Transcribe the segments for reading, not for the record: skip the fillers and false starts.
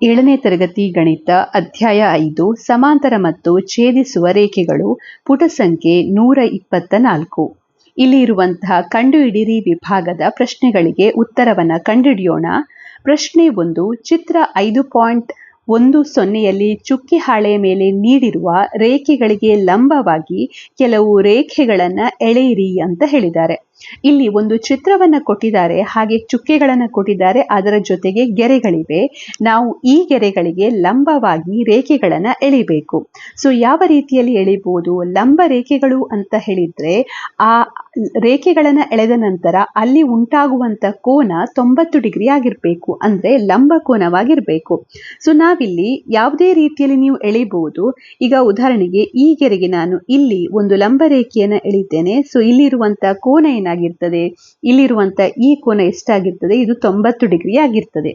7ನೇ ತರಗತಿ ಗಣಿತ ಅಧ್ಯಾಯ 5 ಸಮಾಂತರ ಮತ್ತು ಛೇದಿಸುವ ರೇಖೆಗಳು ಪುಟ ಸಂಖ್ಯೆ 124. ಇಲ್ಲಿ ಇರುವಂತಹ ಕಂಡುಹಿಡಿಯಿರಿ ವಿಭಾಗದ ಪ್ರಶ್ನೆಗಳಿಗೆ ಉತ್ತರವನ್ನು ಕಂಡುಹಿಡಿಯೋಣ. ಪ್ರಶ್ನೆ 1. ಚಿತ್ರ 5.10ಯಲ್ಲಿ ಚುಕ್ಕಿ ಹಾಳೆಯ ಮೇಲೆ ನೀಡಿರುವ ರೇಖೆಗಳಿಗೆ ಲಂಬವಾಗಿ ಕೆಲವು ರೇಖೆಗಳನ್ನು ಎಳೆಯಿರಿ ಅಂತ ಹೇಳಿದ್ದಾರೆ. ಇಲ್ಲಿ ಒಂದು ಚಿತ್ರವನ್ನು ಕೊಟ್ಟಿದ್ದಾರೆ, ಹಾಗೆ ಚುಕ್ಕೆಗಳನ್ನು ಕೊಟ್ಟಿದ್ದಾರೆ, ಅದರ ಜೊತೆಗೆ ಗೆರೆಗಳಿವೆ. ನಾವು ಈ ಗೆರೆಗಳಿಗೆ ಲಂಬವಾಗಿ ರೇಖೆಗಳನ್ನು ಎಳಿಬೇಕು. ಸೊ ಯಾವ ರೀತಿಯಲ್ಲಿ ಎಳಿಬಹುದು? ಲಂಬ ರೇಖೆಗಳು ಅಂತ ಹೇಳಿದ್ರೆ ಆ ರೇಖೆಗಳನ್ನು ಎಳೆದ ನಂತರ ಅಲ್ಲಿ ಉಂಟಾಗುವಂತ ಕೋನ 90 ಡಿಗ್ರಿ ಆಗಿರ್ಬೇಕು, ಅಂದ್ರೆ ಲಂಬ ಕೋನವಾಗಿರ್ಬೇಕು. ಸೊ ನಾವಿಲ್ಲಿ ಯಾವುದೇ ರೀತಿಯಲ್ಲಿ ನೀವು ಎಳಿಬಹುದು. ಈಗ ಉದಾಹರಣೆಗೆ ಈ ಗೆರೆಗೆ ನಾನು ಇಲ್ಲಿ ಒಂದು ಲಂಬ ರೇಖೆಯನ್ನು ಎಳಿತೇನೆ. ಸೊ ಇಲ್ಲಿರುವಂತ ಕೋನ ಏನಾಗಿರ್ತದೆ, ಇಲ್ಲಿರುವಂತ ಈ ಕೋನ ಎಷ್ಟಾಗಿರ್ತದೆ? ಇದು 90 ಡಿಗ್ರಿ ಆಗಿರ್ತದೆ.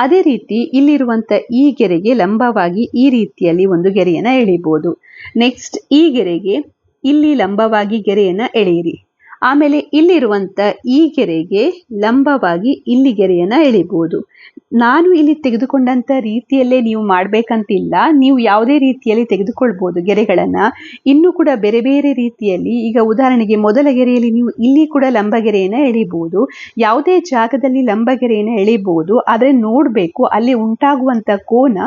ಅದೇ ರೀತಿ ಇಲ್ಲಿರುವಂತ ಈ ಗೆರೆಗೆ ಲಂಬವಾಗಿ ಈ ರೀತಿಯಲ್ಲಿ ಒಂದು ಗೆರೆಯನ್ನ ಎಳಿಬಹುದು. ನೆಕ್ಸ್ಟ್ ಈ ಗೆರೆಗೆ ಇಲ್ಲಿ ಲಂಬವಾಗಿ ಗೆರೆಯನ್ನ ಎಳೆಯಿರಿ. ಆಮೇಲೆ ಇಲ್ಲಿರುವಂತ ಈ ಗೆರೆಗೆ ಲಂಬವಾಗಿ ಇಲ್ಲಿ ಗೆರೆಯನ್ನ ಎಳಿಬಹುದು. ನಾನು ಇಲ್ಲಿ ತೆಗೆದುಕೊಂಡಂತ ರೀತಿಯಲ್ಲೇ ನೀವು ಮಾಡ್ಬೇಕಂತಿಲ್ಲ, ನೀವು ಯಾವುದೇ ರೀತಿಯಲ್ಲಿ ತೆಗೆದುಕೊಳ್ಬಹುದು ಗೆರೆಗಳನ್ನ. ಇನ್ನೂ ಕೂಡ ಬೇರೆ ಬೇರೆ ರೀತಿಯಲ್ಲಿ, ಈಗ ಉದಾಹರಣೆಗೆ ಮೊದಲ ಗೆರೆಯಲ್ಲಿ ನೀವು ಇಲ್ಲಿ ಕೂಡ ಲಂಬ ಗೆರೆಯನ್ನ ಎಳಿಬಹುದು. ಯಾವುದೇ ಜಾಗದಲ್ಲಿ ಲಂಬ ಗೆರೆಯನ್ನ ಎಳಿಬಹುದು, ಆದರೆ ನೋಡ್ಬೇಕು ಅಲ್ಲಿ ಉಂಟಾಗುವಂತ ಕೋನ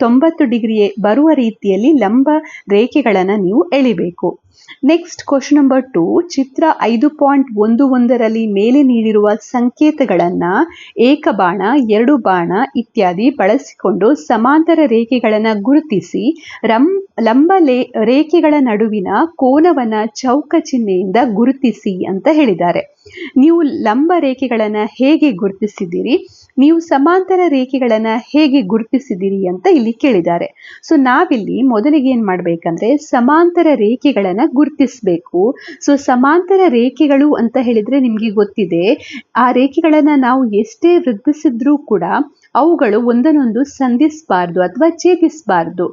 90 ಡಿಗ್ರಿ ಬರುವ ರೀತಿಯಲ್ಲಿ ಲಂಬ ರೇಖೆಗಳನ್ನ ನೀವು ಎಳಿಬೇಕು. Next question number 2. ಚಿತ್ರ 5.11ರಲ್ಲಿ ಮೇಲೆ ನೀಡಿರುವ ಸಂಕೇತಗಳನ್ನ ಏಕಬಾಣ, ಎರಡು ಬಾಣ ಇತ್ಯಾದಿ ಬಳಸಿಕೊಂಡು ಸಮಾಂತರ ರೇಖೆಗಳನ್ನ ಗುರುತಿಸಿ ಲಂಬ ರೇಖೆಗಳ ನಡುವಿನ ಕೋನವನ್ನ ಚೌಕ ಚಿಹ್ನೆಯಿಂದ ಗುರುತಿಸಿ ಅಂತ ಹೇಳಿದ್ದಾರೆ. ನೀವು ಲಂಬ ರೇಖೆಗಳನ್ನ ಹೇಗೆ ಗುರುತಿಸಿದ್ದೀರಿ, ನೀವು ಸಮಾಂತರ ರೇಖೆಗಳನ್ನ ಹೇಗೆ ಗುರುತಿಸಿದ್ದೀರಿ ಅಂತ ಇಲ್ಲಿ ಕೇಳಿದ್ದಾರೆ. ಸೊ ನಾವಿಲ್ಲಿ ಮೊದಲಿಗೆ ಏನ್ ಮಾಡ್ಬೇಕಂದ್ರೆ ಸಮಾಂತರ ರೇಖೆಗಳನ್ನ ಗುರುತಿಸಬೇಕು. ಸೊ ಸಮಾಂತರ ರೇಖೆಗಳು ಅಂತ ಹೇಳಿದ್ರೆ ನಿಮ್ಗೆ ಗೊತ್ತಿದೆ, ಆ ರೇಖೆಗಳನ್ನ ನಾವು ಎಷ್ಟೇ ವೃದ್ಧಿಸಿದ್ರೂ ಕೂಡ ಅವುಗಳು ಒಂದನ್ನೊಂದು ಸಂಧಿಸಬಾರ್ದು ಅಥವಾ ಛೇದಿಸಬಾರ್ದು.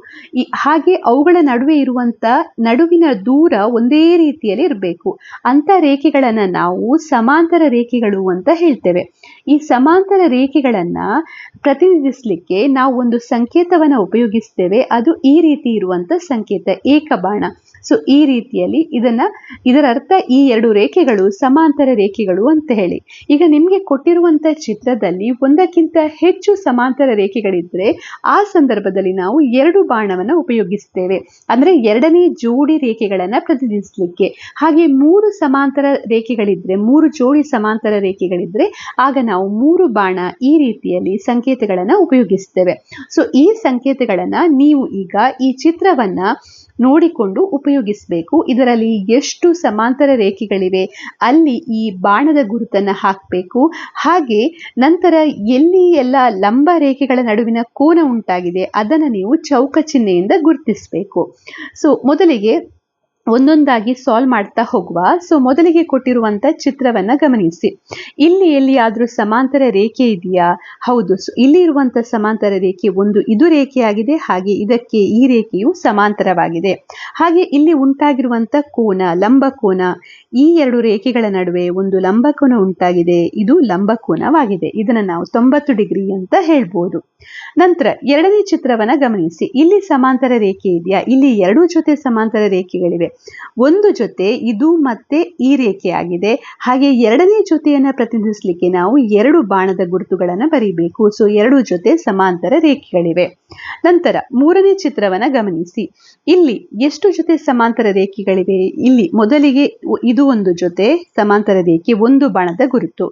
ಹಾಗೆ ಅವುಗಳ ನಡುವೆ ಇರುವಂತ ನಡುವಿನ ದೂರ ಒಂದೇ ರೀತಿಯಲ್ಲಿ ಇರಬೇಕು. ಅಂತ ರೇಖೆಗಳನ್ನ ನಾವು ಸಮಾಂತರ ರೇಖೆಗಳು ಅಂತ ಹೇಳ್ತೇವೆ. ಈ ಸಮಾಂತರ ರೇಖೆಗಳನ್ನ ಪ್ರತಿನಿಧಿಸಲಿಕ್ಕೆ ನಾವು ಒಂದು ಸಂಕೇತವನ್ನ ಉಪಯೋಗಿಸ್ತೇವೆ. ಅದು ಈ ರೀತಿ ಇರುವಂತ ಸಂಕೇತ ಏಕಬಾಣ. ಸೊ ಈ ರೀತಿಯಲ್ಲಿ ಇದರ ಅರ್ಥ ಈ ಎರಡು ರೇಖೆಗಳು ಸಮಾಂತರ ರೇಖೆಗಳು ಅಂತ ಹೇಳಿ. ಈಗ ನಿಮ್ಗೆ ಕೊಟ್ಟಿರುವಂತ ಚಿತ್ರದಲ್ಲಿ ಒಂದಕ್ಕಿಂತ ಹೆಚ್ಚು ಸಮಾಂತರ ರೇಖೆಗಳಿದ್ರೆ ಆ ಸಂದರ್ಭದಲ್ಲಿ ನಾವು ಎರಡು ಬಾಣವನ್ನ ಉಪಯೋಗಿಸ್ತೇವೆ, ಅಂದ್ರೆ ಎರಡನೇ ಜೋಡಿ ರೇಖೆಗಳನ್ನ ಪ್ರತಿನಿಧಿಸಲಿಕ್ಕೆ. ಹಾಗೆ ಮೂರು ಸಮಾಂತರ ರೇಖೆಗಳಿದ್ರೆ, ಮೂರು ಜೋಡಿ ಸಮಾಂತರ ರೇಖೆಗಳಿದ್ರೆ ಆಗ ನಾವು ಮೂರು ಬಾಣ ಈ ರೀತಿಯಲ್ಲಿ ಸಂಕೇತಗಳನ್ನ ಉಪಯೋಗಿಸ್ತೇವೆ. ಸೊ ಈ ಸಂಕೇತಗಳನ್ನ ನೀವು ಈಗ ಈ ಚಿತ್ರವನ್ನ ನೋಡಿಕೊಂಡು ಉಪಯೋಗಿಸಬೇಕು. ಇದರಲ್ಲಿ ಎಷ್ಟು ಸಮಾಂತರ ರೇಖೆಗಳಿವೆ ಅಲ್ಲಿ ಈ ಬಾಣದ ಗುರುತನ್ನ ಹಾಕಬೇಕು. ಹಾಗೆ ನಂತರ ಎಲ್ಲಿ ಎಲ್ಲ ಲಂಬ ರೇಖೆಗಳ ನಡುವಿನ ಕೋನ ಉಂಟಾಗಿದೆ ಅದನ್ನು ನೀವು ಚೌಕ ಚಿಹ್ನೆಯಿಂದ ಗುರುತಿಸಬೇಕು. ಸೊ ಮೊದಲಿಗೆ ಒಂದೊಂದಾಗಿ ಸಾಲ್ವ್ ಮಾಡ್ತಾ ಹೋಗುವ. ಸೊ ಮೊದಲಿಗೆ ಕೊಟ್ಟಿರುವಂತ ಚಿತ್ರವನ್ನ ಗಮನಿಸಿ. ಇಲ್ಲಿ ಎಲ್ಲಿಯಾದ್ರೂ ಸಮಾಂತರ ರೇಖೆ ಇದೆಯಾ? ಹೌದು. ಸೊ ಇಲ್ಲಿ ಇರುವಂತ ಸಮಾಂತರ ರೇಖೆ ಒಂದು ಇದು ರೇಖೆಯಾಗಿದೆ, ಹಾಗೆ ಇದಕ್ಕೆ ಈ ರೇಖೆಯು ಸಮಾಂತರವಾಗಿದೆ. ಹಾಗೆ ಇಲ್ಲಿ ಉಂಟಾಗಿರುವಂತ ಕೋನ ಲಂಬ ಕೋನ, ಈ ಎರಡು ರೇಖೆಗಳ ನಡುವೆ ಒಂದು ಲಂಬ ಕೋನ ಉಂಟಾಗಿದೆ, ಇದು ಲಂಬ ಕೋನವಾಗಿದೆ. ಇದನ್ನ ನಾವು 90 ಡಿಗ್ರಿ ಅಂತ ಹೇಳ್ಬೋದು. ನಂತರ ಎರಡನೇ ಚಿತ್ರವನ್ನ ಗಮನಿಸಿ. ಇಲ್ಲಿ ಸಮಾಂತರ ರೇಖೆ ಇದೆಯಾ? ಇಲ್ಲಿ ಎರಡು ಜೊತೆ ಸಮಾಂತರ ರೇಖೆಗಳಿವೆ. ಒಂದು ಜೊತೆ ಇದು ಮತ್ತೆ ಈ ರೇಖೆ ಆಗಿದೆ. ಹಾಗೆ ಎರಡನೇ ಜೊತೆಯನ್ನ ಪ್ರತಿನಿಧಿಸಲಿಕ್ಕೆ ನಾವು ಎರಡು ಬಾಣದ ಗುರುತುಗಳನ್ನ ಬರೀಬೇಕು. ಸೊ ಎರಡು ಜೊತೆ ಸಮಾಂತರ ರೇಖೆಗಳಿವೆ. ನಂತರ ಮೂರನೇ ಚಿತ್ರವನ್ನ ಗಮನಿಸಿ. ಇಲ್ಲಿ ಎಷ್ಟು ಜೊತೆ ಸಮಾಂತರ ರೇಖೆಗಳಿವೆ? ಇಲ್ಲಿ ಮೊದಲಿಗೆ ಇದು ಒಂದು ಜೊತೆ ಸಮಾಂತರ ರೇಖೆ, ಒಂದು ಬಾಣದ ಗುರುತು.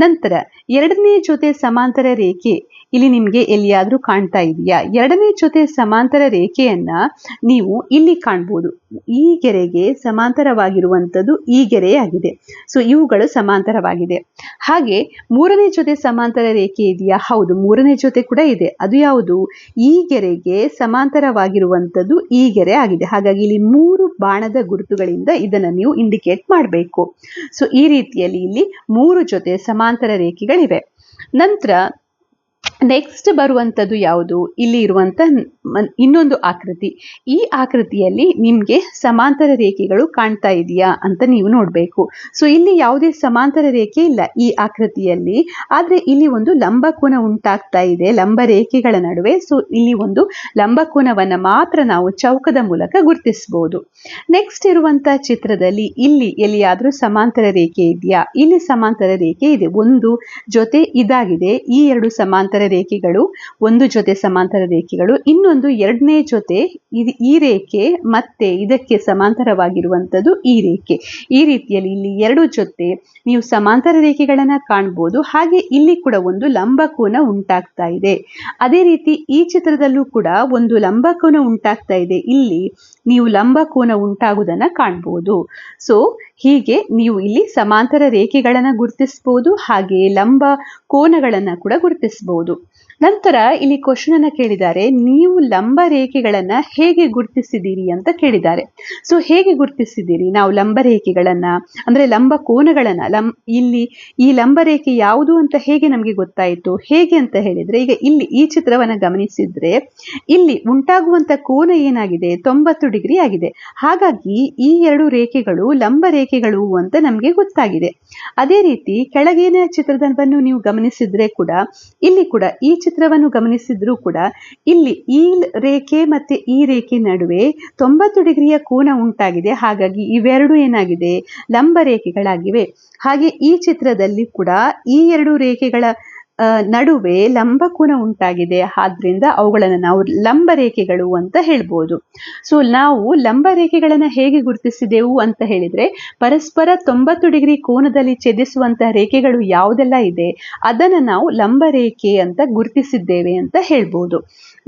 ನಂತರ ಎರಡನೇ ಜೊತೆ ಸಮಾಂತರ ರೇಖೆ ಇಲ್ಲಿ ನಿಮ್ಗೆ ಎಲ್ಲಿಯಾದ್ರೂ ಕಾಣ್ತಾ ಇದೆಯಾ? ಎರಡನೇ ಜೊತೆ ಸಮಾಂತರ ರೇಖೆಯನ್ನ ನೀವು ಇಲ್ಲಿ ಕಾಣ್ಬೋದು. ಈ ಗೆರೆಗೆ ಸಮಾಂತರವಾಗಿರುವಂತದ್ದು ಈ ಗೆರೆಯಾಗಿದೆ. ಸೊ ಇವುಗಳು ಸಮಾಂತರವಾಗಿದೆ. ಹಾಗೆ ಮೂರನೇ ಜೊತೆ ಸಮಾಂತರ ರೇಖೆ ಇದೆಯಾ? ಹೌದು, ಮೂರನೇ ಜೊತೆ ಕೂಡ ಇದೆ. ಅದು ಯಾವುದು? ಈ ಗೆರೆಗೆ ಸಮಾಂತರವಾಗಿರುವಂತದ್ದು ಈ ಗೆರೆ ಆಗಿದೆ. ಹಾಗಾಗಿ ಇಲ್ಲಿ ಮೂರು ಬಾಣದ ಗುರುತುಗಳಿಂದ ಇದನ್ನ ನೀವು ಇಂಡಿಕೇಟ್ ಮಾಡಬೇಕು. ಸೊ ಈ ರೀತಿಯಲ್ಲಿ ಇಲ್ಲಿ ಮೂರು ಜೊತೆ ಸಮಾಂತರ ರೇಖೆಗಳಿವೆ. ನಂತರ ನೆಕ್ಸ್ಟ್ ಬರುವಂಥದ್ದು ಯಾವುದು? ಇಲ್ಲಿ ಇರುವಂಥ ಇನ್ನೊಂದು ಆಕೃತಿ. ಈ ಆಕೃತಿಯಲ್ಲಿ ನಿಮಗೆ ಸಮಾಂತರ ರೇಖೆಗಳು ಕಾಣ್ತಾ ಇದೆಯಾ ಅಂತ ನೀವು ನೋಡಬೇಕು. ಸೊ ಇಲ್ಲಿ ಯಾವುದೇ ಸಮಾಂತರ ರೇಖೆ ಇಲ್ಲ ಈ ಆಕೃತಿಯಲ್ಲಿ, ಆದರೆ ಇಲ್ಲಿ ಒಂದು ಲಂಬಕೋನ ಉಂಟಾಗ್ತಾ ಇದೆ ಲಂಬ ರೇಖೆಗಳ ನಡುವೆ. ಸೊ ಇಲ್ಲಿ ಒಂದು ಲಂಬಕೋನವನ್ನು ಮಾತ್ರ ನಾವು ಚೌಕದ ಮೂಲಕ ಗುರುತಿಸಬಹುದು. ನೆಕ್ಸ್ಟ್ ಇರುವಂಥ ಚಿತ್ರದಲ್ಲಿ ಇಲ್ಲಿ ಎಲ್ಲಿಯಾದರೂ ಸಮಾಂತರ ರೇಖೆ ಇದೆಯಾ? ಇಲ್ಲಿ ಸಮಾಂತರ ರೇಖೆ ಇದೆ, ಒಂದು ಜೊತೆ ಇದಾಗಿದೆ. ಈ ಎರಡು ಸಮಾಂತರ ರೇಖೆಗಳು, ಒಂದು ಜೊತೆ ಸಮಾಂತರ ರೇಖೆಗಳು, ಇನ್ನೊಂದು ಎರಡನೇ ಜೊತೆ ಈ ರೇಖೆ ಮತ್ತೆ ಇದಕ್ಕೆ ಸಮಾಂತರವಾಗಿರುವಂಥದ್ದು ಈ ರೇಖೆ. ಈ ರೀತಿಯಲ್ಲಿ ಇಲ್ಲಿ ಎರಡು ಜೊತೆ ನೀವು ಸಮಾಂತರ ರೇಖೆಗಳನ್ನ ಕಾಣಬಹುದು. ಹಾಗೆ ಇಲ್ಲಿ ಕೂಡ ಒಂದು ಲಂಬಕೋನ ಉಂಟಾಗ್ತಾ ಇದೆ. ಅದೇ ರೀತಿ ಈ ಚಿತ್ರದಲ್ಲೂ ಕೂಡ ಒಂದು ಲಂಬಕೋನ ಉಂಟಾಗ್ತಾ ಇದೆ. ಇಲ್ಲಿ ನೀವು ಲಂಬಕೋನ ಉಂಟಾಗುವುದನ್ನ ಕಾಣಬಹುದು. ಸೊ ಹೀಗೆ ನೀವು ಇಲ್ಲಿ ಸಮಾಂತರ ರೇಖೆಗಳನ್ನ ಗುರುತಿಸಬಹುದು, ಹಾಗೆ ಲಂಬ ಕೋನಗಳನ್ನ ಕೂಡ ಗುರುತಿಸಬಹುದು. ನಂತರ ಇಲ್ಲಿ ಕ್ವಶನ್ ಅನ್ನ ಕೇಳಿದ್ದಾರೆ, ನೀವು ಲಂಬ ರೇಖೆಗಳನ್ನ ಹೇಗೆ ಗುರುತಿಸಿದ್ದೀರಿ ಅಂತ ಕೇಳಿದ್ದಾರೆ. ಸೊ ಹೇಗೆ ಗುರುತಿಸಿದ್ದೀರಿ ನಾವು ಲಂಬ ರೇಖೆಗಳನ್ನ, ಅಂದ್ರೆ ಲಂಬ ಕೋನಗಳನ್ನ? ಇಲ್ಲಿ ಈ ಲಂಬ ರೇಖೆ ಯಾವುದು ಅಂತ ಹೇಗೆ ನಮಗೆ ಗೊತ್ತಾಯಿತು? ಹೇಗೆ ಅಂತ ಹೇಳಿದ್ರೆ, ಈಗ ಇಲ್ಲಿ ಈ ಚಿತ್ರವನ್ನ ಗಮನಿಸಿದ್ರೆ ಇಲ್ಲಿ ಉಂಟಾಗುವಂತ ಕೋನ ಏನಾಗಿದೆ? 90 ಡಿಗ್ರಿ ಆಗಿದೆ. ಹಾಗಾಗಿ ಈ ಎರಡು ರೇಖೆಗಳು ಲಂಬ ರೇಖೆಗಳು ಅಂತ ನಮಗೆ ಗೊತ್ತಾಗಿದೆ. ಅದೇ ರೀತಿ ಕೆಳಗಿನ ಚಿತ್ರವನ್ನು ನೀವು ಗಮನಿಸಿದ್ರೆ ಕೂಡ, ಇಲ್ಲಿ ಕೂಡ ಈ ಚಿತ್ರವನ್ನು ಗಮನಿಸಿದ್ರೂ ಕೂಡ ಇಲ್ಲಿ ಈ ರೇಖೆ ಮತ್ತೆ ಈ ರೇಖೆ ನಡುವೆ 90 ಡಿಗ್ರಿಯ ಕೋನ ಉಂಟಾಗಿದೆ. ಹಾಗಾಗಿ ಇವೆರಡು ಏನಾಗಿದೆ? ಲಂಬ ರೇಖೆಗಳಾಗಿವೆ. ಹಾಗೆ ಈ ಚಿತ್ರದಲ್ಲಿ ಕೂಡ ಈ ಎರಡು ರೇಖೆಗಳ ನಡುವೆ ಲಂಬಕೋನ ಉಂಟಾಗಿದೆ. ಆದ್ರಿಂದ ಅವುಗಳನ್ನು ನಾವು ಲಂಬ ರೇಖೆಗಳು ಅಂತ ಹೇಳ್ಬೋದು. ಸೊ ನಾವು ಲಂಬ ರೇಖೆಗಳನ್ನು ಹೇಗೆ ಗುರುತಿಸಿದೆವು ಅಂತ ಹೇಳಿದ್ರೆ, ಪರಸ್ಪರ 90 ಡಿಗ್ರಿ ಕೋನದಲ್ಲಿ ಛೇದಿಸುವಂತಹ ರೇಖೆಗಳು ಯಾವುದೆಲ್ಲ ಇದೆ ಅದನ್ನು ನಾವು ಲಂಬ ರೇಖೆ ಅಂತ ಗುರುತಿಸಿದ್ದೇವೆ ಅಂತ ಹೇಳ್ಬೋದು.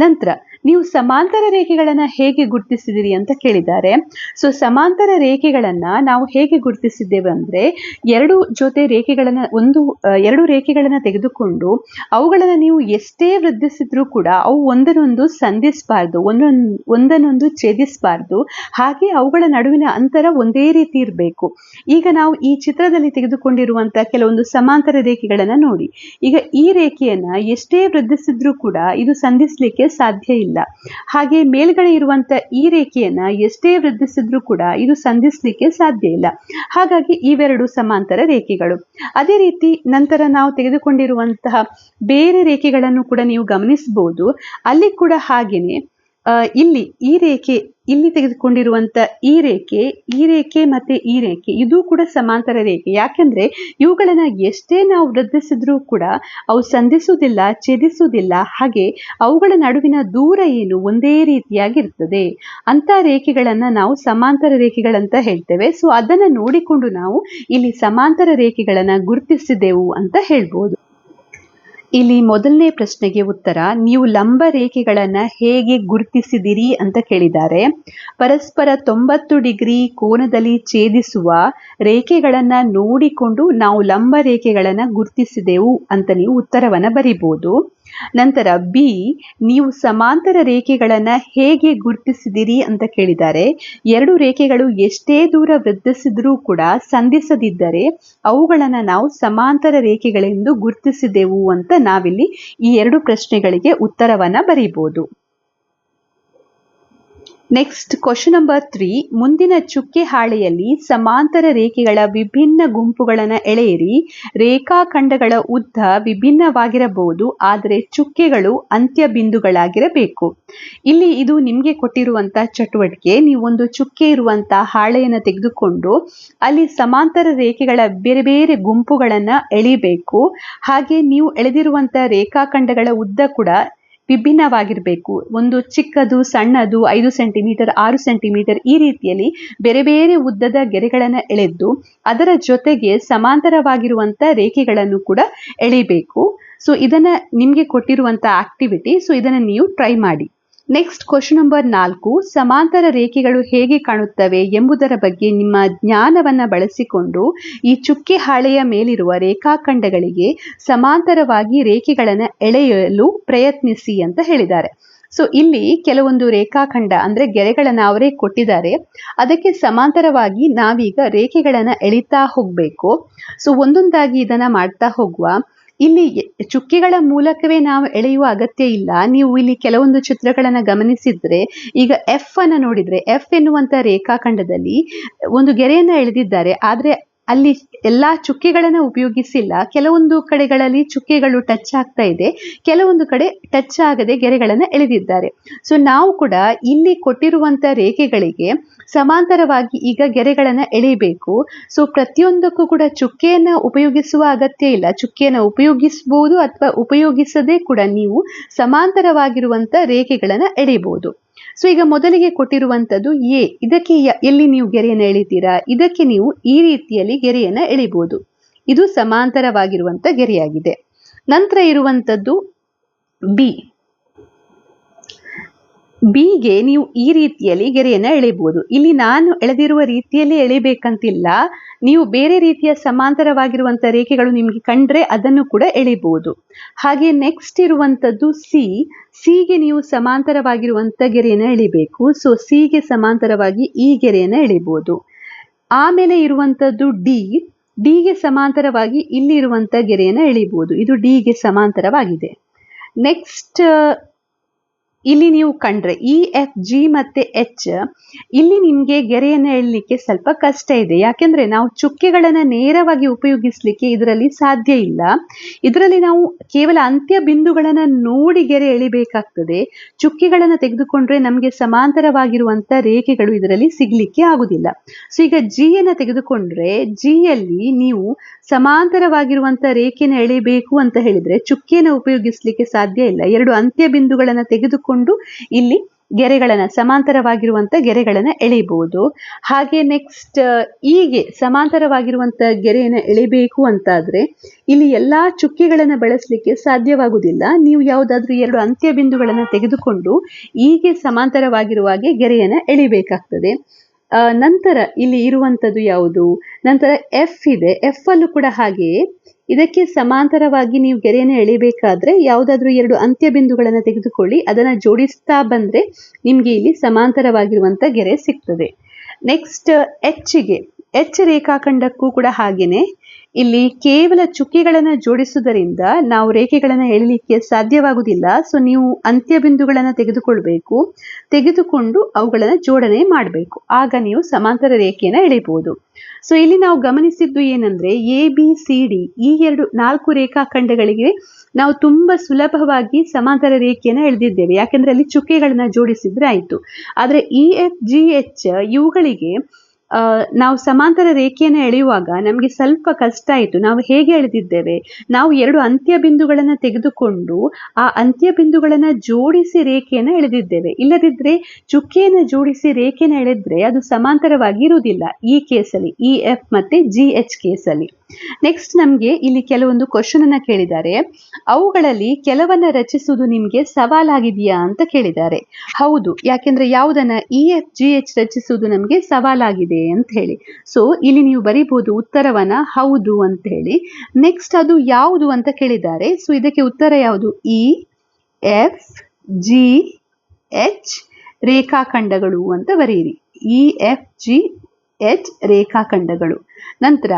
ನಂತರ ನೀವು ಸಮಾಂತರ ರೇಖೆಗಳನ್ನ ಹೇಗೆ ಗುರುತಿಸಿದಿರಿ ಅಂತ ಕೇಳಿದ್ದಾರೆ. ಸೊ ಸಮಾಂತರ ರೇಖೆಗಳನ್ನ ನಾವು ಹೇಗೆ ಗುರುತಿಸಿದ್ದೇವೆ ಅಂದ್ರೆ, ಎರಡು ರೇಖೆಗಳನ್ನ ತೆಗೆದುಕೊಂಡು ಅವುಗಳನ್ನ ನೀವು ಎಷ್ಟೇ ವೃದ್ಧಿಸಿದ್ರೂ ಕೂಡ ಅವು ಒಂದನ್ನೊಂದು ಸಂಧಿಸಬಾರ್ದು, ಒಂದನ್ನೊಂದು ಛೇದಿಸಬಾರ್ದು. ಹಾಗೆ ಅವುಗಳ ನಡುವಿನ ಅಂತರ ಒಂದೇ ರೀತಿ ಇರಬೇಕು. ಈಗ ನಾವು ಈ ಚಿತ್ರದಲ್ಲಿ ತೆಗೆದುಕೊಂಡಿರುವಂತಹ ಕೆಲವೊಂದು ಸಮಾಂತರ ರೇಖೆಗಳನ್ನ ನೋಡಿ. ಈಗ ಈ ರೇಖೆಯನ್ನ ಎಷ್ಟೇ ವೃದ್ಧಿಸಿದ್ರೂ ಕೂಡ ಇದು ಸಂಧಿಸಲಿಕ್ಕೆ ಸಾಧ್ಯ ಇಲ್ಲ. ಹಾಗೆ ಮೇಲ್ಗಡೆ ಇರುವಂತ ಈ ರೇಖೆಯನ್ನ ಎಷ್ಟೇ ವೃದ್ಧಿಸಿದ್ರೂ ಕೂಡ ಇದು ಸಂಧಿಸಲಿಕ್ಕೆ ಸಾಧ್ಯ ಇಲ್ಲ. ಹಾಗಾಗಿ ಇವೆರಡು ಸಮಾಂತರ ರೇಖೆಗಳು. ಅದೇ ರೀತಿ ನಂತರ ನಾವು ತೆಗೆದುಕೊಂಡಿರುವಂತಹ ಬೇರೆ ರೇಖೆಗಳನ್ನು ಕೂಡ ನೀವು ಗಮನಿಸಬಹುದು. ಅಲ್ಲಿ ಕೂಡ ಹಾಗೇನೆ ಇಲ್ಲಿ ಈ ರೇಖೆ, ಇಲ್ಲಿ ತೆಗೆದುಕೊಂಡಿರುವಂತ ಈ ರೇಖೆ ಮತ್ತೆ ಈ ರೇಖೆ, ಇದು ಕೂಡ ಸಮಾಂತರ ರೇಖೆ. ಯಾಕೆಂದ್ರೆ ಇವುಗಳನ್ನ ಎಷ್ಟೇ ನಾವು ವೃದ್ಧಿಸಿದ್ರೂ ಕೂಡ ಅವು ಸಂಧಿಸುವುದಿಲ್ಲ, ಛೇದಿಸುವುದಿಲ್ಲ. ಹಾಗೆ ಅವುಗಳ ನಡುವಿನ ದೂರ ಏನು ಒಂದೇ ರೀತಿಯಾಗಿರ್ತದೆ. ಅಂತ ರೇಖೆಗಳನ್ನ ನಾವು ಸಮಾಂತರ ರೇಖೆಗಳಂತ ಹೇಳ್ತೇವೆ. ಸೊ ಅದನ್ನ ನೋಡಿಕೊಂಡು ನಾವು ಇಲ್ಲಿ ಸಮಾಂತರ ರೇಖೆಗಳನ್ನ ಗುರುತಿಸಿದೆವು ಅಂತ ಹೇಳ್ಬೋದು. ಇಲ್ಲಿ ಮೊದಲನೇ ಪ್ರಶ್ನೆಗೆ ಉತ್ತರ, ನೀವು ಲಂಬ ರೇಖೆಗಳನ್ನ ಹೇಗೆ ಗುರುತಿಸಿದಿರಿ ಅಂತ ಕೇಳಿದ್ದಾರೆ. ಪರಸ್ಪರ 90 ಡಿಗ್ರಿ ಕೋನದಲ್ಲಿ ಛೇದಿಸುವ ರೇಖೆಗಳನ್ನ ನೋಡಿಕೊಂಡು ನಾವು ಲಂಬ ರೇಖೆಗಳನ್ನ ಗುರುತಿಸಿದೆವು ಅಂತ ನೀವು ಉತ್ತರವನ್ನ ಬರಿಬಹುದು. ನಂತರ ಬಿ, ನೀವು ಸಮಾಂತರ ರೇಖೆಗಳನ್ನ ಹೇಗೆ ಗುರುತಿಸಿದಿರಿ ಅಂತ ಕೇಳಿದ್ದಾರೆ. ಎರಡು ರೇಖೆಗಳು ಎಷ್ಟೇ ದೂರ ವೃದ್ಧಿಸಿದ್ರೂ ಕೂಡ ಸಂಧಿಸದಿದ್ದರೆ ಅವುಗಳನ್ನ ನಾವು ಸಮಾಂತರ ರೇಖೆಗಳೆಂದು ಗುರುತಿಸಿದೆವು ಅಂತ ನಾವಿಲ್ಲಿ ಈ ಎರಡು ಪ್ರಶ್ನೆಗಳಿಗೆ ಉತ್ತರವನ್ನ ಬರೀಬಹುದು. ನೆಕ್ಸ್ಟ್ ಕ್ವಶನ್ ನಂಬರ್ 3, ಮುಂದಿನ ಚುಕ್ಕೆ ಹಾಳೆಯಲ್ಲಿ ಸಮಾಂತರ ರೇಖೆಗಳ ವಿಭಿನ್ನ ಗುಂಪುಗಳನ್ನು ಎಳೆಯಿರಿ. ರೇಖಾಖಂಡಗಳ ಉದ್ದ ವಿಭಿನ್ನವಾಗಿರಬಹುದು, ಆದರೆ ಚುಕ್ಕೆಗಳು ಅಂತ್ಯ ಬಿಂದುಗಳಾಗಿರಬೇಕು. ಇಲ್ಲಿ ಇದು ನಿಮಗೆ ಕೊಟ್ಟಿರುವಂತ ಚಟುವಟಿಕೆ. ನೀವು ಒಂದು ಚುಕ್ಕೆ ಇರುವಂತ ಹಾಳೆಯನ್ನು ತೆಗೆದುಕೊಂಡು ಅಲ್ಲಿ ಸಮಾಂತರ ರೇಖೆಗಳ ಬೇರೆ ಬೇರೆ ಗುಂಪುಗಳನ್ನ ಎಳಿಬೇಕು. ಹಾಗೆ ನೀವು ಎಳೆದಿರುವಂತ ರೇಖಾಖಂಡಗಳ ಉದ್ದ ಕೂಡ ವಿಭಿನ್ನವಾಗಿರಬೇಕು. ಒಂದು ಚಿಕ್ಕದು, ಸಣ್ಣದು, 5 ಸೆಂಟಿಮೀಟರ್, 6 ಸೆಂಟಿಮೀಟರ್, ಈ ರೀತಿಯಲ್ಲಿ ಬೇರೆ ಬೇರೆ ಉದ್ದದ ಗೆರೆಗಳನ್ನು ಎಳೆದು ಅದರ ಜೊತೆಗೆ ಸಮಾಂತರವಾಗಿರುವಂತ ರೇಖೆಗಳನ್ನು ಕೂಡ ಎಳಿಬೇಕು. ಸೊ ಇದನ್ನ ನಿಮಗೆ ಕೊಟ್ಟಿರುವಂತ ಆಕ್ಟಿವಿಟಿ. ಸೊ ಇದನ್ನ ನೀವು ಟ್ರೈ ಮಾಡಿ. ನೆಕ್ಸ್ಟ್ ಕ್ವಶನ್ ನಂಬರ್ 4, ಸಮಾಂತರ ರೇಖೆಗಳು ಹೇಗೆ ಕಾಣುತ್ತವೆ ಎಂಬುದರ ಬಗ್ಗೆ ನಿಮ್ಮ ಜ್ಞಾನವನ್ನ ಬಳಸಿಕೊಂಡು ಈ ಚುಕ್ಕೆ ಹಾಳೆಯ ಮೇಲಿರುವ ರೇಖಾಖಂಡಗಳಿಗೆ ಸಮಾಂತರವಾಗಿ ರೇಖೆಗಳನ್ನು ಎಳೆಯಲು ಪ್ರಯತ್ನಿಸಿ ಅಂತ ಹೇಳಿದ್ದಾರೆ. ಸೊ ಇಲ್ಲಿ ಕೆಲವೊಂದು ರೇಖಾಖಂಡ ಅಂದ್ರೆ ಗೆರೆಗಳನ್ನು ಅವರೇ ಕೊಟ್ಟಿದ್ದಾರೆ. ಅದಕ್ಕೆ ಸಮಾಂತರವಾಗಿ ನಾವೀಗ ರೇಖೆಗಳನ್ನು ಎಳಿತಾ ಹೋಗ್ಬೇಕು. ಸೊ ಒಂದೊಂದಾಗಿ ಇದನ್ನ ಮಾಡ್ತಾ ಹೋಗುವ. ಇಲ್ಲಿ ಚುಕ್ಕೆಗಳ ಮೂಲಕವೇ ನಾವು ಎಳೆಯುವ ಅಗತ್ಯ ಇಲ್ಲ. ನೀವು ಇಲ್ಲಿ ಕೆಲವೊಂದು ಚಿತ್ರಗಳನ್ನು ಗಮನಿಸಿದ್ರೆ, ಈಗ ಎಫ್ ಅನ್ನು ನೋಡಿದ್ರೆ, ಎಫ್ ಎನ್ನುವಂತ ರೇಖಾಖಂಡದಲ್ಲಿ ಒಂದು ಗೆರೆಯನ್ನ ಎಳೆದಿದ್ದಾರೆ. ಆದ್ರೆ ಅಲ್ಲಿ ಎಲ್ಲಾ ಚುಕ್ಕೆಗಳನ್ನು ಉಪಯೋಗಿಸಿಲ್ಲ. ಕೆಲವೊಂದು ಕಡೆಗಳಲ್ಲಿ ಚುಕ್ಕೆಗಳು ಟಚ್ ಆಗ್ತಾ ಇದೆ, ಕೆಲವೊಂದು ಕಡೆ ಟಚ್ ಆಗದೆ ಗೆರೆಗಳನ್ನು ಎಳೆದಿದ್ದಾರೆ. ಸೊ ನಾವು ಕೂಡ ಇಲ್ಲಿ ಕೊಟ್ಟಿರುವಂತ ರೇಖೆಗಳಿಗೆ ಸಮಾಂತರವಾಗಿ ಈಗ ಗೆರೆಗಳನ್ನು ಎಳೆಯಬೇಕು. ಸೊ ಪ್ರತಿಯೊಂದಕ್ಕೂ ಕೂಡ ಚುಕ್ಕೆಯನ್ನ ಉಪಯೋಗಿಸುವ ಅಗತ್ಯ ಇಲ್ಲ. ಚುಕ್ಕೆಯನ್ನು ಉಪಯೋಗಿಸಬಹುದು ಅಥವಾ ಉಪಯೋಗಿಸದೆ ಕೂಡ ನೀವು ಸಮಾಂತರವಾಗಿರುವಂತ ರೇಖೆಗಳನ್ನು ಎಳೆಯಬಹುದು. ಸೊ ಈಗ ಮೊದಲಿಗೆ ಕೊಟ್ಟಿರುವಂತದ್ದು ಎ, ಇದಕ್ಕೆ ಎಲ್ಲಿ ನೀವು ಗೆರೆಯನ್ನು ಎಳಿತೀರಾ? ಇದಕ್ಕೆ ನೀವು ಈ ರೀತಿಯಲ್ಲಿ ಗೆರೆಯನ್ನು ಎಳಿಬಹುದು. ಇದು ಸಮಾಂತರವಾಗಿರುವಂತ ಗೆರೆಯಾಗಿದೆ. ನಂತರ ಇರುವಂತದ್ದು ಬಿ. ಬಿಗೆ ನೀವು ಈ ರೀತಿಯಲ್ಲಿ ಗೆರೆಯನ್ನು ಎಳೆಯಬಹುದು. ಇಲ್ಲಿ ನಾನು ಎಳೆದಿರುವ ರೀತಿಯಲ್ಲಿ ಎಳಿಬೇಕಂತಿಲ್ಲ. ನೀವು ಬೇರೆ ರೀತಿಯ ಸಮಾಂತರವಾಗಿರುವಂತ ರೇಖೆಗಳು ನಿಮ್ಗೆ ಕಂಡ್ರೆ ಅದನ್ನು ಕೂಡ ಎಳಿಬಹುದು. ಹಾಗೆ ನೆಕ್ಸ್ಟ್ ಇರುವಂತದ್ದು ಸಿ. ಸಿಗೆ ನೀವು ಸಮಾಂತರವಾಗಿರುವಂತ ಗೆರೆಯನ್ನು ಎಳಿಬೇಕು. ಸೊ ಸಿಗೆ ಸಮಾಂತರವಾಗಿ ಈ ಗೆರೆಯನ್ನು ಎಳಿಬಹುದು. ಆಮೇಲೆ ಇರುವಂತದ್ದು ಡಿ. ಡಿಗೆ ಸಮಾಂತರವಾಗಿ ಇಲ್ಲಿ ಇರುವಂತ ಗೆರೆಯನ್ನು ಎಳಿಬಹುದು. ಇದು ಡಿಗೆ ಸಮಾಂತರವಾಗಿದೆ. ನೆಕ್ಸ್ಟ್ ಇಲ್ಲಿ ನೀವು ಕಂಡ್ರೆ ಇ, ಎಫ್, ಜಿ ಮತ್ತೆ ಎಚ್, ಇಲ್ಲಿ ನಿಮ್ಗೆ ಗೆರೆಯನ್ನು ಎಳಲಿಕ್ಕೆ ಸ್ವಲ್ಪ ಕಷ್ಟ ಇದೆ. ಯಾಕೆಂದ್ರೆ ನಾವು ಚುಕ್ಕೆಗಳನ್ನ ನೇರವಾಗಿ ಉಪಯೋಗಿಸ್ಲಿಕ್ಕೆ ಇದರಲ್ಲಿ ಸಾಧ್ಯ ಇಲ್ಲ. ಇದರಲ್ಲಿ ನಾವು ಕೇವಲ ಅಂತ್ಯ ಬಿಂದುಗಳನ್ನ ನೋಡಿ ಗೆರೆ ಎಳಿಬೇಕಾಗ್ತದೆ. ಚುಕ್ಕೆಗಳನ್ನ ತೆಗೆದುಕೊಂಡ್ರೆ ನಮ್ಗೆ ಸಮಾಂತರವಾಗಿರುವಂತ ರೇಖೆಗಳು ಇದರಲ್ಲಿ ಸಿಗ್ಲಿಕ್ಕೆ ಆಗುದಿಲ್ಲ. ಸೊ ಈಗ ಜಿ ಅನ್ನ ತೆಗೆದುಕೊಂಡ್ರೆ, ಜಿಯಲ್ಲಿ ನೀವು ಸಮಾಂತರವಾಗಿರುವಂತ ರೇಖೆನ ಎಳಿಬೇಕು ಅಂತ ಹೇಳಿದ್ರೆ ಚುಕ್ಕೆಯನ್ನು ಉಪಯೋಗಿಸ್ಲಿಕ್ಕೆ ಸಾಧ್ಯ ಇಲ್ಲ. ಎರಡು ಅಂತ್ಯ ಬಿಂದುಗಳನ್ನ ತೆಗೆದುಕೊಂಡು ಇಲ್ಲಿ ಗೆರೆಗಳನ್ನ ಸಮಾಂತರವಾಗಿರುವಂತ ಗೆರೆಗಳನ್ನ ಎಳಿಬಹುದು. ಹಾಗೆ ನೆಕ್ಸ್ಟ್ ಹೀಗೆ ಸಮಾಂತರವಾಗಿರುವಂತ ಗೆರೆಯನ್ನು ಎಳಿಬೇಕು ಅಂತಾದ್ರೆ ಇಲ್ಲಿ ಎಲ್ಲಾ ಚುಕ್ಕೆಗಳನ್ನ ಬಳಸಲಿಕ್ಕೆ ಸಾಧ್ಯವಾಗುವುದಿಲ್ಲ. ನೀವು ಯಾವುದಾದ್ರೂ ಎರಡು ಅಂತ್ಯ ಬಿಂದುಗಳನ್ನ ತೆಗೆದುಕೊಂಡು ಹೀಗೆ ಸಮಾಂತರವಾಗಿರುವ ಹಾಗೆ ಗೆರೆಯನ್ನು ಎಳಿಬೇಕಾಗ್ತದೆ. ನಂತರ ಇಲ್ಲಿ ಇರುವಂತದ್ದು ಯಾವುದು? ನಂತರ ಎಫ್ ಇದೆ. ಎಫ್ ಅಲ್ಲೂ ಕೂಡ ಹಾಗೆಯೇ ಇದಕ್ಕೆ ಸಮಾಂತರವಾಗಿ ನೀವು ಗೆರೆಯನ್ನು ಎಳಿಬೇಕಾದ್ರೆ ಯಾವುದಾದ್ರೂ ಎರಡು ಅಂತ್ಯ ಬಿಂದುಗಳನ್ನು ತೆಗೆದುಕೊಳ್ಳಿ, ಅದನ್ನ ಜೋಡಿಸ್ತಾ ಬಂದ್ರೆ ನಿಮ್ಗೆ ಇಲ್ಲಿ ಸಮಾಂತರವಾಗಿರುವಂತ ಗೆರೆ ಸಿಗ್ತದೆ. ನೆಕ್ಸ್ಟ್ ಎಚ್ ರೇಖಾಖಂಡಕ್ಕೂ ಕೂಡ ಹಾಗೇನೆ ಇಲ್ಲಿ ಕೇವಲ ಚುಕ್ಕೆಗಳನ್ನ ಜೋಡಿಸುವುದರಿಂದ ನಾವು ರೇಖೆಗಳನ್ನ ಎಳಿಲಿಕ್ಕೆ ಸಾಧ್ಯವಾಗುವುದಿಲ್ಲ. ಸೊ ನೀವು ಅಂತ್ಯ ಬಿಂದುಗಳನ್ನ ತೆಗೆದುಕೊಂಡು ಅವುಗಳನ್ನ ಜೋಡಣೆ ಮಾಡಬೇಕು. ಆಗ ನೀವು ಸಮಾಂತರ ರೇಖೆಯನ್ನು ಎಳಿಬಹುದು. ಸೊ ಇಲ್ಲಿ ನಾವು ಗಮನಿಸಿದ್ದು ಏನಂದ್ರೆ ಎ, ಬಿ, ಸಿ, ಡಿ ಈ 4 ರೇಖಾಖಂಡಗಳಿಗೆ ನಾವು ತುಂಬಾ ಸುಲಭವಾಗಿ ಸಮಾಂತರ ರೇಖೆಯನ್ನು ಎಳೆದಿದ್ದೇವೆ. ಯಾಕೆಂದ್ರೆ ಅಲ್ಲಿ ಚುಕ್ಕೆಗಳನ್ನ ಜೋಡಿಸಿದ್ರೆ ಆಯ್ತು. ಆದ್ರೆ ಇ, ಎಫ್, ಜಿ, ಎಚ್ ಇವುಗಳಿಗೆ ನಾವು ಸಮಾಂತರ ರೇಖೆಯನ್ನು ಎಳೆಯುವಾಗ ನಮಗೆ ಸ್ವಲ್ಪ ಕಷ್ಟ ಆಯಿತು. ನಾವು ಹೇಗೆ ಎಳೆದಿದ್ದೇವೆ? ನಾವು ಎರಡು ಅಂತ್ಯ ಬಿಂದುಗಳನ್ನು ತೆಗೆದುಕೊಂಡು ಆ ಅಂತ್ಯ ಬಿಂದುಗಳನ್ನು ಜೋಡಿಸಿ ರೇಖೆಯನ್ನು ಎಳೆದಿದ್ದೇವೆ. ಇಲ್ಲದಿದ್ರೆ ಚುಕ್ಕೆಯನ್ನು ಜೋಡಿಸಿ ರೇಖೆಯನ್ನು ಎಳೆದ್ರೆ ಅದು ಸಮಾಂತರವಾಗಿ ಇರುವುದಿಲ್ಲ. ಈ ಕೇಸಲ್ಲಿ ಇ, ಎಫ್ ಮತ್ತೆ ಜಿ, ಎಚ್ ಕೇಸಲ್ಲಿ. ನೆಕ್ಸ್ಟ್ ನಮ್ಗೆ ಇಲ್ಲಿ ಕೆಲವೊಂದು ಕ್ವಶನ್ ಅನ್ನ ಕೇಳಿದ್ದಾರೆ. ಅವುಗಳಲ್ಲಿ ಕೆಲವನ್ನ ರಚಿಸುವುದು ನಿಮ್ಗೆ ಸವಾಲಾಗಿದೆಯಾ ಅಂತ ಕೇಳಿದ್ದಾರೆ. ಹೌದು, ಯಾಕೆಂದ್ರೆ ಯಾವುದನ್ನ ಇ, ಎಫ್, ಜಿ, ಎಚ್ ರಚಿಸುವುದು ನಮ್ಗೆ ಸವಾಲಾಗಿದೆ ಅಂತ ಹೇಳಿ. ಸೊ ಇಲ್ಲಿ ನೀವು ಬರೀಬಹುದು ಉತ್ತರವನ್ನ ಹೌದು ಅಂತ ಹೇಳಿ. ನೆಕ್ಸ್ಟ್ ಅದು ಯಾವುದು ಅಂತ ಕೇಳಿದ್ದಾರೆ. ಸೊ ಇದಕ್ಕೆ ಉತ್ತರ ಯಾವುದು? ಇ, ಎಫ್, ಜಿ, ಎಚ್ ರೇಖಾಖಂಡಗಳು ಅಂತ ಬರೀರಿ. ಇ, ಎಫ್, ಜಿ, ಎಚ್ ರೇಖಾಖಂಡಗಳು. ನಂತರ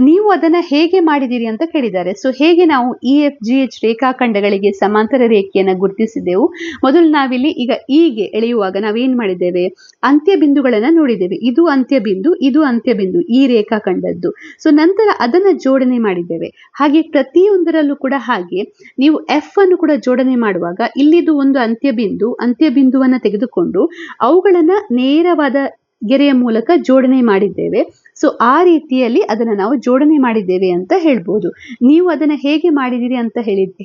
ನೀವು ಅದನ್ನ ಹೇಗೆ ಮಾಡಿದಿರಿ ಅಂತ ಕೇಳಿದ್ದಾರೆ. ಸೊ ಹೇಗೆ ನಾವು ಇ, ಎಫ್, ಜಿ, ಎಚ್ ರೇಖಾಖಂಡಗಳಿಗೆ ಸಮಾಂತರ ರೇಖೆಯನ್ನು ಗುರುತಿಸಿದೆವು? ಮೊದಲು ನಾವಿಲ್ಲಿ ಈಗ ಹೀಗೆ ಎಳೆಯುವಾಗ ನಾವೇನ್ ಮಾಡಿದ್ದೇವೆ? ಅಂತ್ಯ ಬಿಂದುಗಳನ್ನ ನೋಡಿದ್ದೇವೆ. ಇದು ಅಂತ್ಯಬಿಂದು, ಇದು ಅಂತ್ಯಬಿಂದು ಈ ರೇಖಾಖಂಡದ್ದು. ಸೊ ನಂತರ ಅದನ್ನ ಜೋಡಣೆ ಮಾಡಿದ್ದೇವೆ. ಹಾಗೆ ಪ್ರತಿಯೊಂದರಲ್ಲೂ ಕೂಡ ಹಾಗೆ ನೀವು ಎಫ್ ಅನ್ನು ಕೂಡ ಜೋಡಣೆ ಮಾಡುವಾಗ ಇಲ್ಲಿದು ಒಂದು ಅಂತ್ಯಬಿಂದುವನ್ನ ತೆಗೆದುಕೊಂಡು ಅವುಗಳನ್ನ ನೇರವಾದ ಗೆರೆಯ ಮೂಲಕ ಜೋಡಣೆ ಮಾಡಿದ್ದೇವೆ. ಸೊ ಆ ರೀತಿಯಲ್ಲಿ ಅದನ್ನ ನಾವು ಜೋಡಣೆ ಮಾಡಿದ್ದೇವೆ ಅಂತ ಹೇಳ್ಬೋದು. ನೀವು ಅದನ್ನ ಹೇಗೆ ಮಾಡಿದಿರಿ ಅಂತ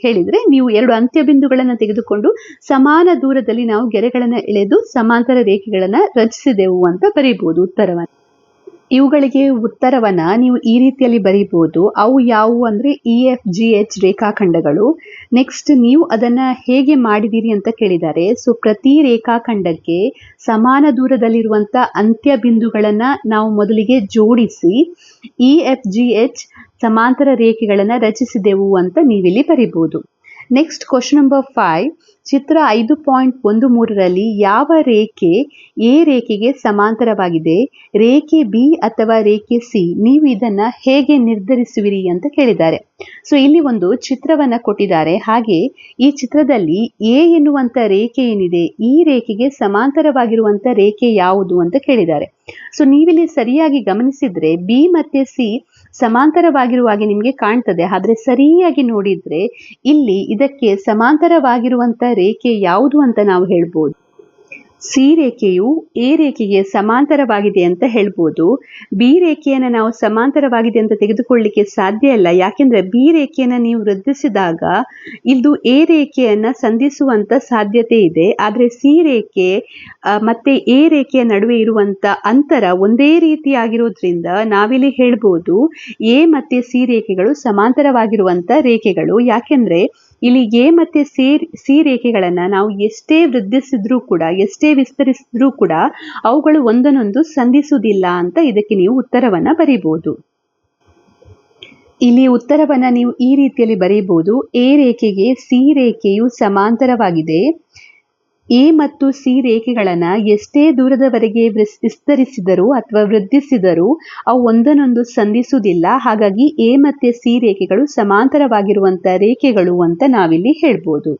ಹೇಳಿದ್ರೆ ನೀವು ಎರಡು ಅಂತ್ಯ ಬಿಂದುಗಳನ್ನ ತೆಗೆದುಕೊಂಡು ಸಮಾನ ದೂರದಲ್ಲಿ ನಾವು ಗೆರೆಗಳನ್ನ ಎಳೆದು ಸಮಾಂತರ ರೇಖೆಗಳನ್ನ ರಚಿಸಿದೆವು ಅಂತ ಬರೀಬಹುದು ಉತ್ತರವನ್ನು. ಇವುಗಳಿಗೆ ಉತ್ತರವನ್ನ ನೀವು ಈ ರೀತಿಯಲ್ಲಿ ಬರೀಬಹುದು. ಅವು ಯಾವುವು ಅಂದ್ರೆ ಇ, ಎಫ್, ಜಿ, ಎಚ್ ರೇಖಾಖಂಡಗಳು. ನೆಕ್ಸ್ಟ್ ನೀವು ಅದನ್ನ ಹೇಗೆ ಮಾಡಿದಿರಿ ಅಂತ ಕೇಳಿದ್ದಾರೆ. ಸೊ ಪ್ರತಿ ರೇಖಾಖಂಡಕ್ಕೆ ಸಮಾನ ದೂರದಲ್ಲಿರುವಂತ ಅಂತ್ಯ ಬಿಂದುಗಳನ್ನ ನಾವು ಮೊದಲಿಗೆ ಜೋಡಿಸಿ ಇ, ಎಫ್, ಜಿ, ಎಚ್ ಸಮಾಂತರ ರೇಖೆಗಳನ್ನ ರಚಿಸಿದೆವು ಅಂತ ನೀವಿಲ್ಲಿ ಬರೀಬಹುದು. Next question number 5. ಚಿತ್ರ 5.13ರಲ್ಲಿ ಯಾವ ರೇಖೆ ಎ ರೇಖೆಗೆ ಸಮಾಂತರವಾಗಿದೆ, ರೇಖೆ ಬಿ ಅಥವಾ ರೇಖೆ ಸಿ, ನೀವು ಇದನ್ನ ಹೇಗೆ ನಿರ್ಧರಿಸುವಿರಿ ಅಂತ ಕೇಳಿದ್ದಾರೆ. ಸೊ ಇಲ್ಲಿ ಒಂದು ಚಿತ್ರವನ್ನ ಕೊಟ್ಟಿದ್ದಾರೆ. ಹಾಗೆ ಈ ಚಿತ್ರದಲ್ಲಿ ಎ ಎನ್ನುವಂತ ರೇಖೆ ಏನಿದೆ, ಈ ರೇಖೆಗೆ ಸಮಾಂತರವಾಗಿರುವಂತ ರೇಖೆ ಯಾವುದು ಅಂತ ಕೇಳಿದ್ದಾರೆ. ಸೊ ನೀವಿಲ್ಲಿ ಸರಿಯಾಗಿ ಗಮನಿಸಿದ್ರೆ ಬಿ ಮತ್ತೆ ಸಿ ಸಮಾಂತರವಾಗಿರುವ ಹಾಗೆ ನಿಮಗೆ ಕಾಣ್ತದೆ. ಆದ್ರೆ ಸರಿಯಾಗಿ ನೋಡಿದ್ರೆ ಇಲ್ಲಿ ಇದಕ್ಕೆ ಸಮಾಂತರವಾಗಿರುವಂತ ರೇಖೆ ಯಾವುದು ಅಂತ ನಾವು ಹೇಳ್ಬೋದು. ಸಿ ರೇಖೆಯು ಎ ರೇಖೆಗೆ ಸಮಾಂತರವಾಗಿದೆ ಅಂತ ಹೇಳ್ಬೋದು. ಬಿ ರೇಖೆಯನ್ನು ನಾವು ಸಮಾಂತರವಾಗಿದೆ ಅಂತ ತೆಗೆದುಕೊಳ್ಳಿಕ್ಕೆ ಸಾಧ್ಯ ಇಲ್ಲ. ಯಾಕೆಂದ್ರೆ ಬಿ ರೇಖೆಯನ್ನು ನೀವು ವೃದ್ಧಿಸಿದಾಗ ಇದು ಎ ರೇಖೆಯನ್ನ ಸಂಧಿಸುವಂತ ಸಾಧ್ಯತೆ ಇದೆ. ಆದ್ರೆ ಸಿ ರೇಖೆ ಮತ್ತೆ ಎ ರೇಖೆಯ ನಡುವೆ ಇರುವಂತ ಅಂತರ ಒಂದೇ ರೀತಿಯಾಗಿರೋದ್ರಿಂದ ನಾವಿಲ್ಲಿ ಹೇಳ್ಬೋದು ಎ ಮತ್ತೆ ಸಿ ರೇಖೆಗಳು ಸಮಾಂತರವಾಗಿರುವಂತ ರೇಖೆಗಳು. ಯಾಕೆಂದ್ರೆ ಇಲ್ಲಿ ಎ ಮತ್ತೆ ಸಿ ರೇಖೆಗಳನ್ನ ನಾವು ಎಷ್ಟೇ ವೃದ್ಧಿಸಿದ್ರೂ ಕೂಡ, ಎಷ್ಟೇ ವಿಸ್ತರಿಸಿದ್ರೂ ಕೂಡ ಅವುಗಳು ಒಂದನ್ನೊಂದು ಸಂಧಿಸುವುದಿಲ್ಲ ಅಂತ ಇದಕ್ಕೆ ನೀವು ಉತ್ತರವನ್ನ ಬರೀಬಹುದು. ಇಲ್ಲಿ ಉತ್ತರವನ್ನ ನೀವು ಈ ರೀತಿಯಲ್ಲಿ ಬರೀಬಹುದು. ಎ ರೇಖೆಗೆ ಸಿ ರೇಖೆಯು ಸಮಾಂತರವಾಗಿದೆ. ಎ ಮತ್ತು ಸಿ ರೇಖೆಗಳನ್ನ ಎಷ್ಟೇ ದೂರದವರೆಗೆ ವಿಸ್ತರಿಸಿದರೂ ಅಥವಾ ವೃದ್ಧಿಸಿದರೂ ಅವು ಒಂದನ್ನೊಂದು ಸಂಧಿಸುವುದಿಲ್ಲ. ಹಾಗಾಗಿ ಎ ಮತ್ತೆ ಸಿ ರೇಖೆಗಳು ಸಮಾಂತರವಾಗಿರುವಂತ ರೇಖೆಗಳು ಅಂತ ನಾವಿಲ್ಲಿ ಹೇಳ್ಬೋದು.